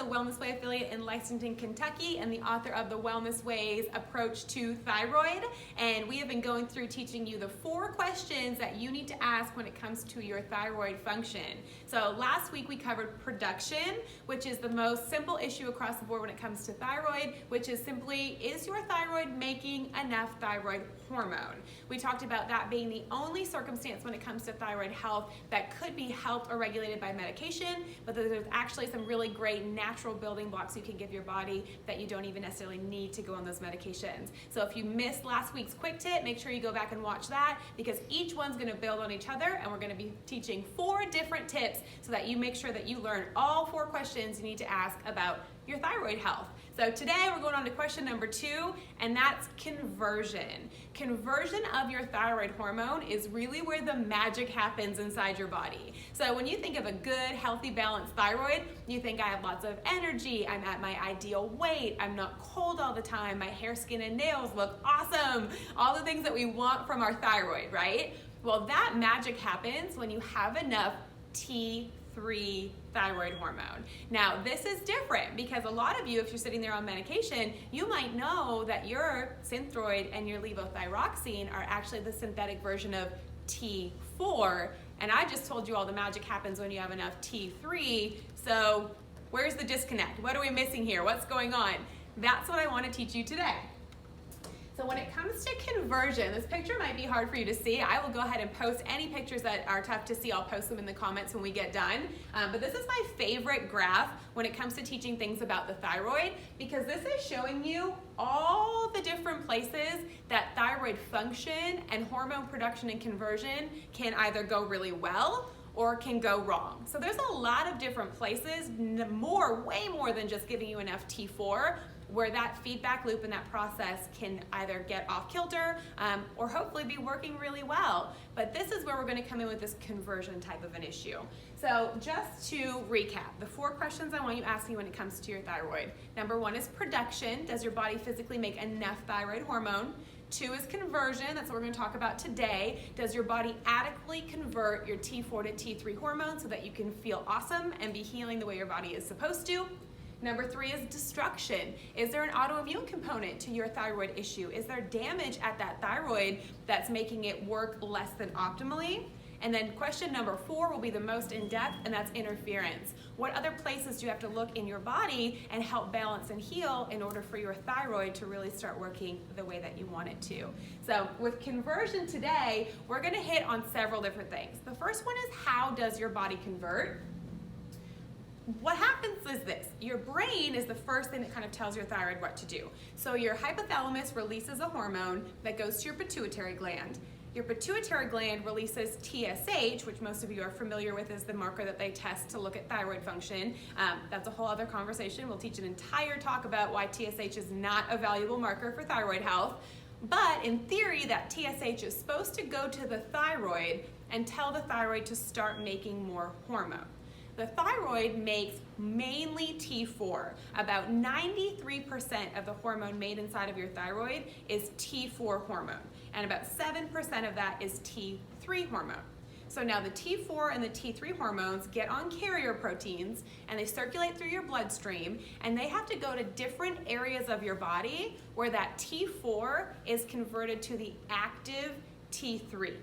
Wellness Way affiliate in Lexington, Kentucky, and the author of The Wellness Way's Approach to Thyroid. And we have been going through teaching you the 4 questions that you need to ask when it comes to your thyroid function. So last week we covered production, which is the most simple issue across the board when it comes to thyroid, which is simply, is your thyroid making enough thyroid hormone? We talked about that being the only circumstance when it comes to thyroid health that could be helped or regulated by medication, but there's actually some really great natural building blocks you can give your body that you don't even necessarily need to go on those medications. So if you missed last week's quick tip, make sure you go back and watch that, because each one's going to build on each other, and we're going to be teaching 4 different tips so that you make sure that you learn all 4 questions you need to ask about your thyroid health. So today we're going on to question number 2, and that's conversion. Conversion of your thyroid hormone is really where the magic happens inside your body. So when you think of a good, healthy, balanced thyroid, you think I have lots of energy, I'm at my ideal weight, I'm not cold all the time, my hair, skin, and nails look awesome, all the things that we want from our thyroid, right? Well, that magic happens when you have enough T3 thyroid hormone. Now, this is different because a lot of you, if you're sitting there on medication, you might know that your Synthroid and your levothyroxine are actually the synthetic version of T4, and I just told you all the magic happens when you have enough T3, so where's the disconnect? What are we missing here? What's going on? That's what I want to teach you today. So when it comes to conversion, this picture might be hard for you to see. I will go ahead and post any pictures that are tough to see. I'll post them in the comments when we get done. But this is my favorite graph when it comes to teaching things about the thyroid, because this is showing you all the different places that thyroid function and hormone production and conversion can either go really well or can go wrong. So there's a lot of different places, way more than just giving you enough T4, where that feedback loop and that process can either get off kilter or hopefully be working really well. But this is where we're going to come in with this conversion type of an issue. So just to recap, the 4 questions I want you asking when it comes to your thyroid. Number 1 is production. Does your body physically make enough thyroid hormone? 2 is conversion. That's what we're going to talk about today. Does your body adequately convert your T4 to T3 hormone so that you can feel awesome and be healing the way your body is supposed to? Number 3 is destruction. Is there an autoimmune component to your thyroid issue? Is there damage at that thyroid that's making it work less than optimally? And then question number 4 will be the most in-depth, and that's interference. What other places do you have to look in your body and help balance and heal in order for your thyroid to really start working the way that you want it to? So with conversion today, we're going to hit on several different things. The first one is, how does your body convert? What happens is this: your brain is the first thing that kind of tells your thyroid what to do. So your hypothalamus releases a hormone that goes to your pituitary gland. Your pituitary gland releases TSH, which most of you are familiar with as the marker that they test to look at thyroid function. That's a whole other conversation. We'll teach an entire talk about why TSH is not a valuable marker for thyroid health. But in theory, that TSH is supposed to go to the thyroid and tell the thyroid to start making more hormone. The thyroid makes mainly T4. About 93% of the hormone made inside of your thyroid is T4 hormone, and about 7% of that is T3 hormone. So now the T4 and the T3 hormones get on carrier proteins, and they circulate through your bloodstream, and they have to go to different areas of your body where that T4 is converted to the active T3.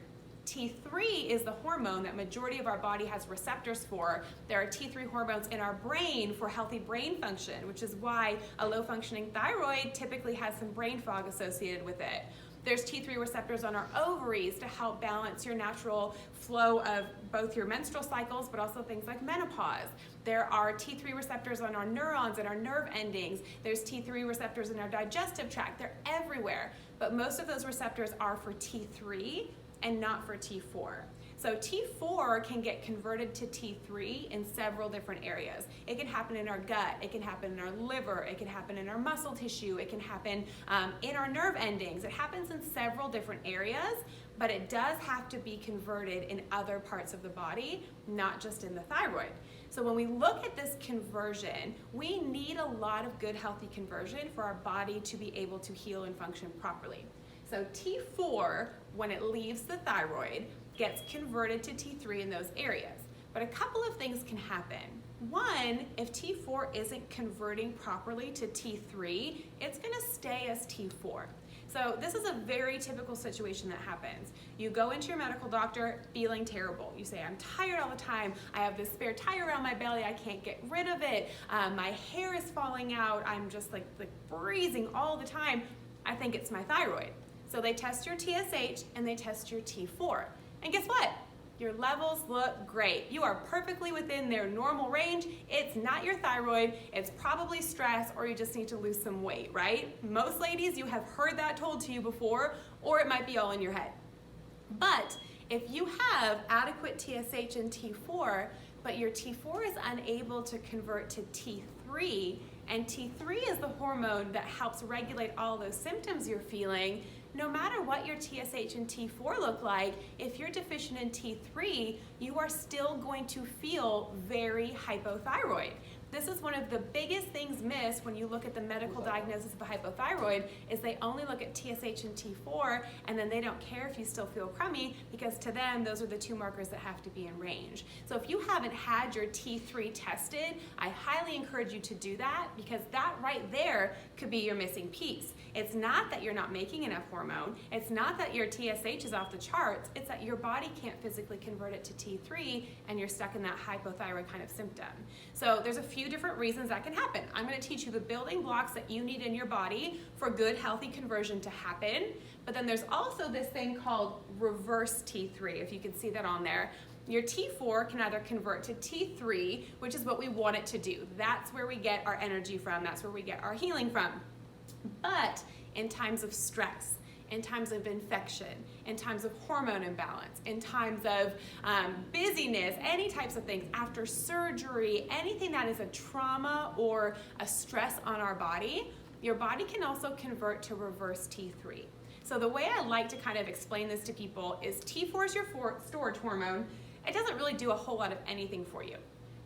T3 is the hormone that majority of our body has receptors for. There are T3 hormones in our brain for healthy brain function, which is why a low-functioning thyroid typically has some brain fog associated with it. There's T3 receptors on our ovaries to help balance your natural flow of both your menstrual cycles, but also things like menopause. There are T3 receptors on our neurons and our nerve endings. There's T3 receptors in our digestive tract. They're everywhere, but most of those receptors are for T3 and not for T4. So T4 can get converted to T3 in several different areas. It can happen in our gut, it can happen in our liver, it can happen in our muscle tissue, it can happen in our nerve endings. It happens in several different areas, but it does have to be converted in other parts of the body, not just in the thyroid. So when we look at this conversion, we need a lot of good, healthy conversion for our body to be able to heal and function properly. So T4, when it leaves the thyroid, gets converted to T3 in those areas. But a couple of things can happen. One, if T4 isn't converting properly to T3, it's gonna stay as T4. So this is a very typical situation that happens. You go into your medical doctor feeling terrible. You say, I'm tired all the time. I have this spare tire around my belly. I can't get rid of it. My hair is falling out. I'm just like freezing all the time. I think it's my thyroid. So they test your TSH and they test your T4. And guess what? Your levels look great. You are perfectly within their normal range. It's not your thyroid, it's probably stress, or you just need to lose some weight, right? Most ladies, you have heard that told to you before, or it might be all in your head. But if you have adequate TSH and T4, but your T4 is unable to convert to T3, and T3 is the hormone that helps regulate all those symptoms you're feeling, no matter what your TSH and T4 look like, if you're deficient in T3, you are still going to feel very hypothyroid. This is one of the biggest things missed when you look at the medical diagnosis of a hypothyroid, is they only look at TSH and T4, and then they don't care if you still feel crummy, because to them, those are the two markers that have to be in range. So if you haven't had your T3 tested, I highly encourage you to do that, because that right there could be your missing piece. It's not that you're not making enough hormone, it's not that your TSH is off the charts, it's that your body can't physically convert it to T3, and you're stuck in that hypothyroid kind of symptom. So there's a few different reasons that can happen. I'm going to teach you the building blocks that you need in your body for good, healthy conversion to happen. But then there's also this thing called reverse T3, if you can see that on there. Your T4 can either convert to T3, which is what we want it to do. That's where we get our energy from. That's where we get our healing from. But in times of stress, in times of infection, in times of hormone imbalance, in times of busyness, any types of things, after surgery, anything that is a trauma or a stress on our body, your body can also convert to reverse T3. So the way I like to kind of explain this to people is T4 is your storage hormone. It doesn't really do a whole lot of anything for you.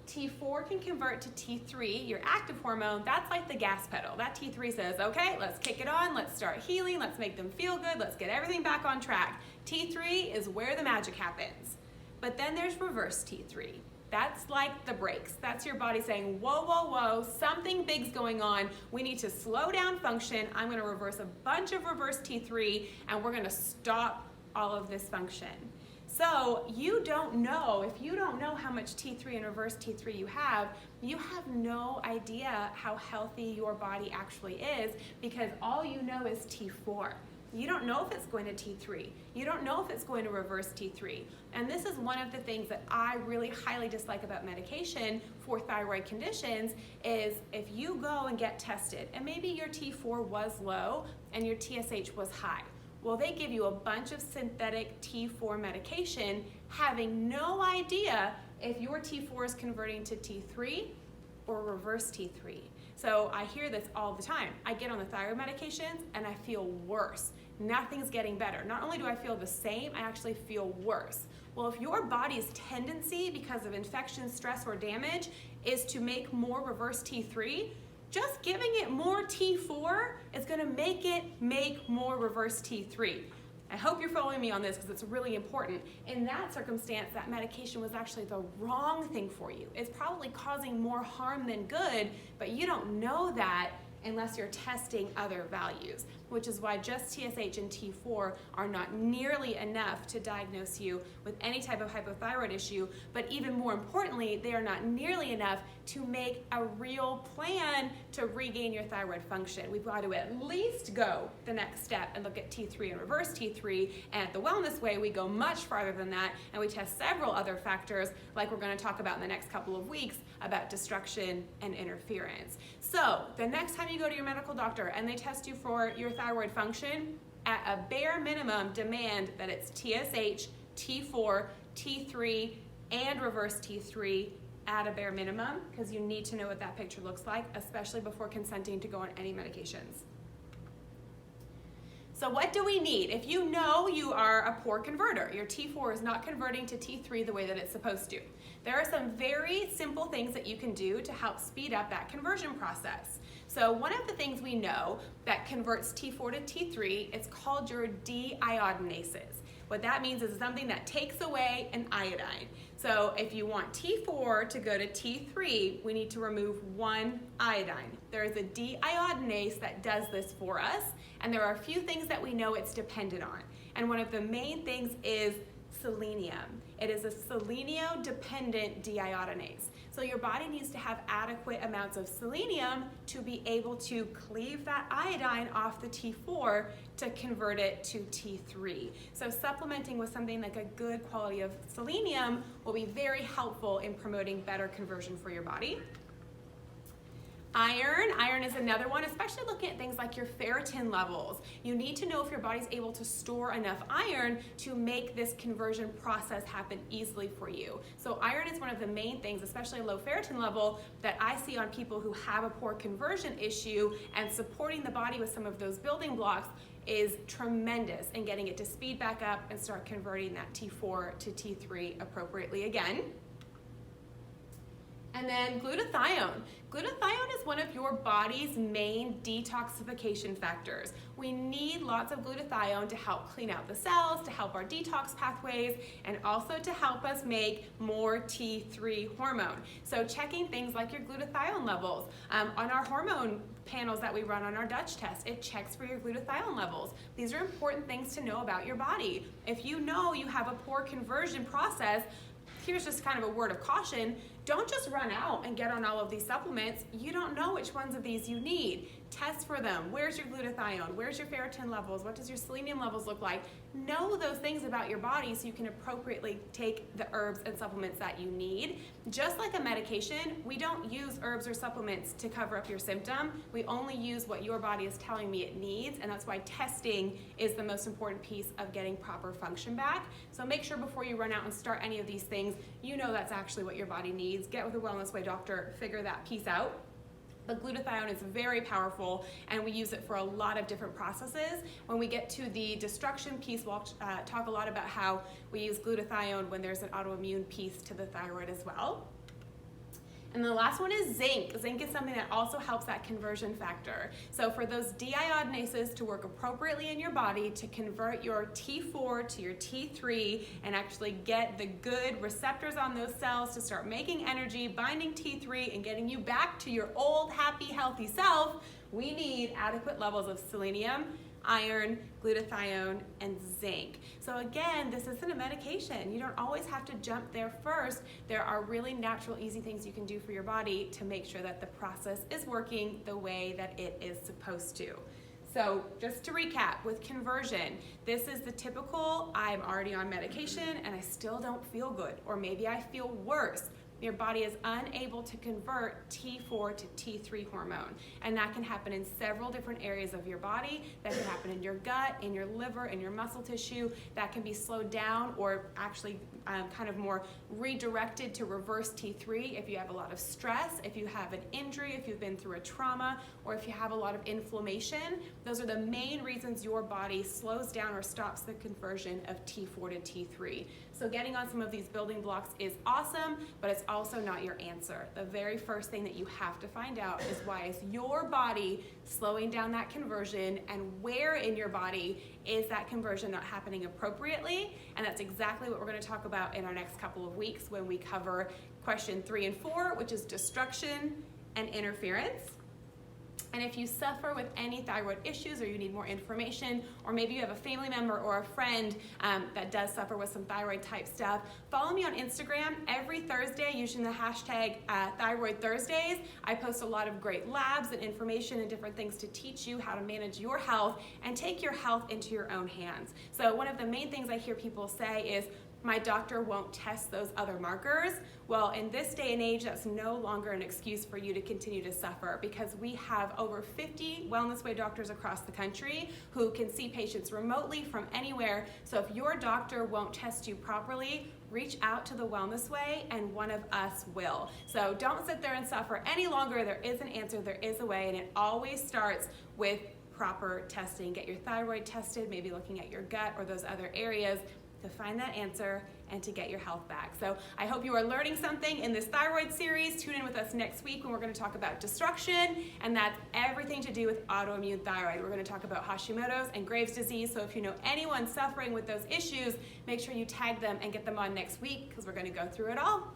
T4 can convert to T3, your active hormone. That's like the gas pedal. That T3 says, okay, let's kick it on, let's start healing, let's make them feel good, let's get everything back on track. T3 is where the magic happens. But then there's reverse T3. That's like the brakes. That's your body saying, whoa, whoa, whoa, something big's going on. We need to slow down function. I'm gonna reverse a bunch of reverse T3, and we're gonna stop all of this function. So you don't know, if you don't know how much T3 and reverse T3 you have no idea how healthy your body actually is, because all you know is T4. You don't know if it's going to T3. You don't know if it's going to reverse T3. And this is one of the things that I really highly dislike about medication for thyroid conditions, is if you go and get tested and maybe your T4 was low and your TSH was high. Well, they give you a bunch of synthetic T4 medication, having no idea if your T4 is converting to T3 or reverse T3. So I hear this all the time. I get on the thyroid medications and I feel worse. Nothing's getting better. Not only do I feel the same, I actually feel worse. Well, if your body's tendency because of infection, stress, or damage is to make more reverse T3, just giving it more T4 is going to make it make more reverse T3. I hope you're following me on this, because it's really important. In that circumstance, that medication was actually the wrong thing for you. It's probably causing more harm than good, but you don't know that unless you're testing other values, which is why just TSH and T4 are not nearly enough to diagnose you with any type of hypothyroid issue, but even more importantly, they are not nearly enough to make a real plan to regain your thyroid function. We've got to at least go the next step and look at T3 and reverse T3, and at the Wellness Way, we go much farther than that, and we test several other factors, like we're going to talk about in the next couple of weeks, about destruction and interference. So the next time you go to your medical doctor and they test you for your thyroid function, at a bare minimum, demand that it's TSH, T4, T3, and reverse T3 at a bare minimum, because you need to know what that picture looks like, especially before consenting to go on any medications. So what do we need? If you know you are a poor converter, your T4 is not converting to T3 the way that it's supposed to, there are some very simple things that you can do to help speed up that conversion process. So one of the things we know that converts T4 to T3, it's called your deiodinases. What that means is something that takes away an iodine. So So if you want T4 to go to T3, we need to remove one iodine. There is a deiodinase that does this for us, and there are a few things that we know it's dependent on. And one of the main things is selenium. It is a selenium-dependent deiodinase. So your body needs to have adequate amounts of selenium to be able to cleave that iodine off the T4 to convert it to T3. So supplementing with something like a good quality of selenium will be very helpful in promoting better conversion for your body. Iron is another one, especially looking at things like your ferritin levels. You need to know if your body's able to store enough iron to make this conversion process happen easily for you. So iron is one of the main things, especially a low ferritin level, that I see on people who have a poor conversion issue, and supporting the body with some of those building blocks is tremendous in getting it to speed back up and start converting that T4 to T3 appropriately again. And then glutathione. Glutathione is one of your body's main detoxification factors. We need lots of glutathione to help clean out the cells, to help our detox pathways, and also to help us make more T3 hormone. So checking things like your glutathione levels. On our hormone panels that we run on our Dutch test, it checks for your glutathione levels. These are important things to know about your body. If you know you have a poor conversion process, here's just kind of a word of caution. Don't just run out and get on all of these supplements. You don't know which ones of these you need. Test for them. Where's your glutathione? Where's your ferritin levels? What does your selenium levels look like? Know those things about your body so you can appropriately take the herbs and supplements that you need. Just like a medication, we don't use herbs or supplements to cover up your symptom. We only use what your body is telling me it needs, and that's why testing is the most important piece of getting proper function back. So make sure before you run out and start any of these things, you know that's actually what your body needs. Get with a Wellness Way doctor, figure that piece out. But glutathione is very powerful, and we use it for a lot of different processes. When we get to the destruction piece, we'll talk a lot about how we use glutathione when there's an autoimmune piece to the thyroid as well. And the last one is zinc. Zinc is something that also helps that conversion factor. So for those deiodinases to work appropriately in your body to convert your T4 to your T3 and actually get the good receptors on those cells to start making energy, binding T3, and getting you back to your old, happy, healthy self, we need adequate levels of selenium, iron, glutathione, and zinc. So again, this isn't a medication. You don't always have to jump there first. There are really natural, easy things you can do for your body to make sure that the process is working the way that it is supposed to. So just to recap, with conversion, this is the typical, I'm already on medication and I still don't feel good, or maybe I feel worse. Your body is unable to convert T4 to T3 hormone. And that can happen in several different areas of your body. That can happen in your gut, in your liver, in your muscle tissue. That can be slowed down or actually kind of more redirected to reverse T3 if you have a lot of stress, if you have an injury, if you've been through a trauma, or if you have a lot of inflammation. Those are the main reasons your body slows down or stops the conversion of T4 to T3. So getting on some of these building blocks is awesome, but it's also not your answer. The very first thing that you have to find out is why is your body slowing down that conversion, and where in your body is that conversion not happening appropriately. And that's exactly what we're going to talk about in our next couple of weeks when we cover question 3 and 4, which is destruction and interference. And if you suffer with any thyroid issues, or you need more information, or maybe you have a family member or a friend that does suffer with some thyroid type stuff, follow me on Instagram every Thursday using the hashtag Thyroid Thursdays. I post a lot of great labs and information and different things to teach you how to manage your health and take your health into your own hands. So one of the main things I hear people say is, my doctor won't test those other markers. Well, in this day and age, that's no longer an excuse for you to continue to suffer, because we have over 50 Wellness Way doctors across the country who can see patients remotely from anywhere. So if your doctor won't test you properly, reach out to the Wellness Way and one of us will. So don't sit there and suffer any longer. There is an answer, there is a way, and it always starts with proper testing. Get your thyroid tested, maybe looking at your gut or those other areas, to find that answer and to get your health back. So I hope you are learning something in this thyroid series. Tune in with us next week when we're going to talk about destruction, and that's everything to do with autoimmune thyroid. We're going to talk about Hashimoto's and Graves' disease. So if you know anyone suffering with those issues, make sure you tag them and get them on next week because we're going to go through it all.